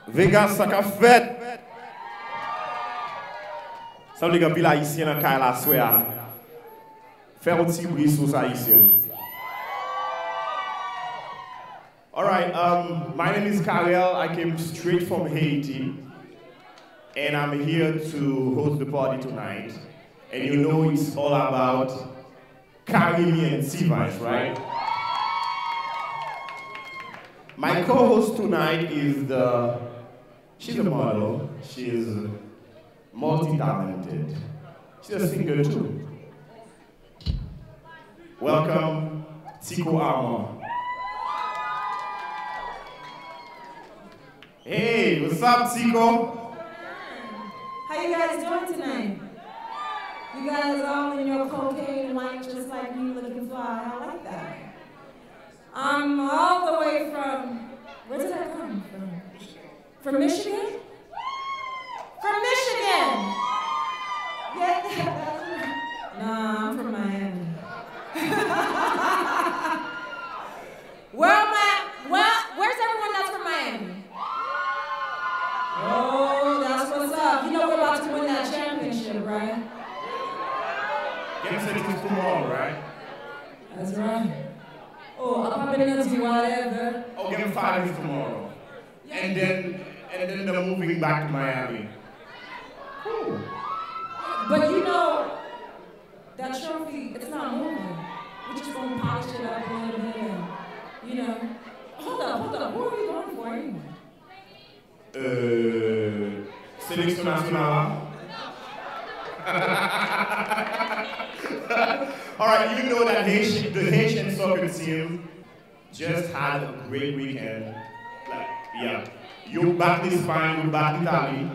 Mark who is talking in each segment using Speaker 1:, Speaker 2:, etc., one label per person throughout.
Speaker 1: Vegas, ça qu'a fait. Ça veut dire que les haïtiens dans Carel à soir. Faire un petit bruit sur ça ici. Alright, my name is Carel. I came straight from Haiti. And I'm here to host the party tonight. And you know it's all about Caribbean sea vibes, right? My co-host tonight is she's a model. She's multi-talented. She's a singer too. Welcome, Tico Armand. Hey, what's up, Tico?
Speaker 2: How you guys doing tonight? You guys all in your cocaine white just like me, looking fly. I like that. I'm all the way from, where did I come from? From Michigan? From Michigan! Yeah. Nah, I'm from Miami. Where's everyone that's from Miami? Oh, that's what's up. You know we're about to win that championship, right?
Speaker 1: Get him sent to tomorrow, right?
Speaker 2: That's right. Oh, I'll pop in to whatever.
Speaker 1: Oh, get him 5 days tomorrow. Yeah. And then they're moving back to Miami. Cool.
Speaker 2: But you know, that trophy, it's not moving. We're just going to polish it up a little bit and, you know. Hold up. Who are we going for anyway?
Speaker 1: Sélection nationale. All right, you know that the Haitian soccer team just had a great weekend. Like, yeah, you back this Spain, you back Italy.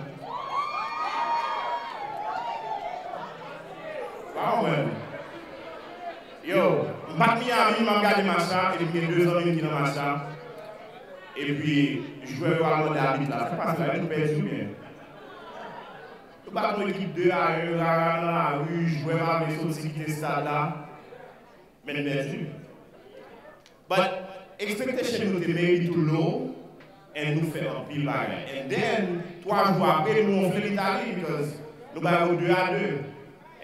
Speaker 1: Wow, man. Yo, back Miami, je regarde le match, et puis il y a 2 hommes qui sont dans le match. Et puis, je jouais au Armand d'arbitre là. C'est pas ça, nous perdons bien. Nous battons l'équipe 2 à 1, dans la rue, je jouais avec les autres qui étaient stade là. Mais nous perdons. But expectation nous était maybe too low, and nous faisons un pile bagarre. And then, 3 jours après, nous on fait l'Italie, because nous battons 2 à 2.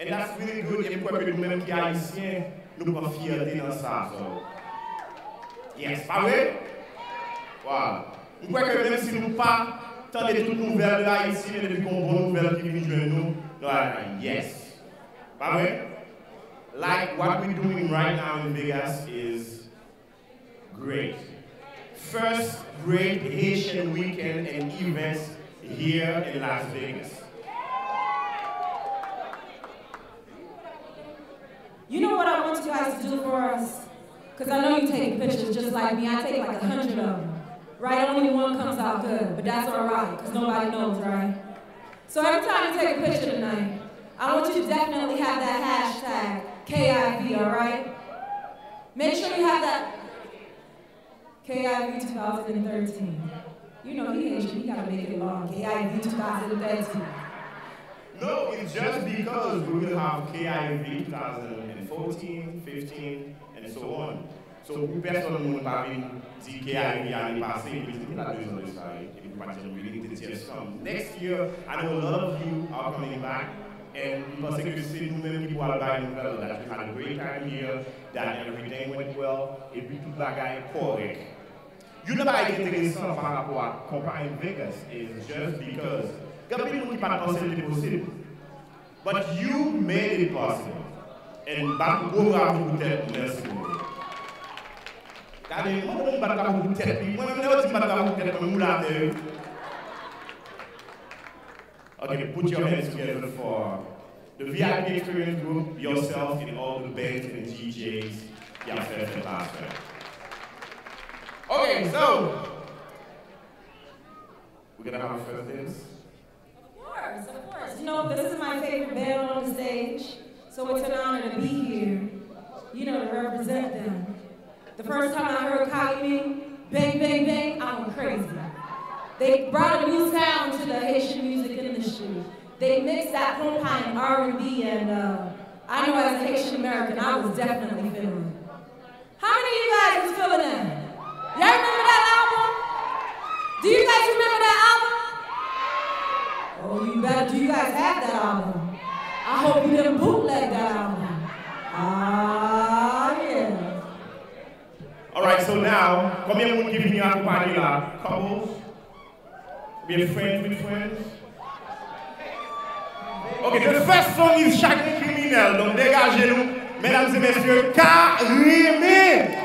Speaker 1: And that's really good, et pourquoi que nous-mêmes qui haïtiens, nous avons fierté dans ça. So, yes, pas vrai? Wow. Je crois que même si nous ne pas tant de toutes nouvelles là ici, mais depuis qu'on voit nouvelles qui viennent de nous, yes. Pas vrai? Like what we're doing right now in Vegas is great. First great Haitian weekend and events here in Las Vegas.
Speaker 2: You know what I want you guys to do for us? Because I know you take pictures just like me. I take like 100 of them. Right? Only one comes out good, but that's all right, because nobody knows, right? So every time you take a picture tonight, I want you to definitely have that hashtag KIV, all right? Make sure you have that KIV 2013. You know, he Asian, he gotta make it long. KIV 2013.
Speaker 1: No, it's just because we will have KIV 2014, 15, and so on. So, personne ne pas dit KIV l'année passée, mais c'était la 2 ans de ça, et puis pas dire really the tears come. Next year, I know a lot of you are coming back, and parce que c'est nous-mêmes qui pourrons la nouvelle, that we had a great time here, that everything went well, et puis tout bagaille correct. You know pas intéressant par rapport à comparer Vegas is just because il y a people qui pas pensé que c'était possible, but you made it possible, and back go bravo peut-être, merci beaucoup. Okay, put your hands together for the VIP experience group, yourself, and all the bands and the DJs. Yeah, first last. Okay, so we're gonna have a first dance.
Speaker 2: Of course. You know, this is my favorite band on the stage, so it's an honor to be here, you know, to represent them. The first time I heard KIV, bang, bang, bang, I went crazy. They brought a new sound to the Haitian music industry. They mixed that home and R&B, and I know as a Haitian American, I was definitely feeling it. How many of you guys was feeling that? Y'all remember that album? Do you guys remember that album?
Speaker 1: Combien de monde qui vient accompagner là? Couples? Bien friends with friends? Ok, the first song is Chacun criminel. Donc dégagez-nous, mesdames et messieurs, Carel.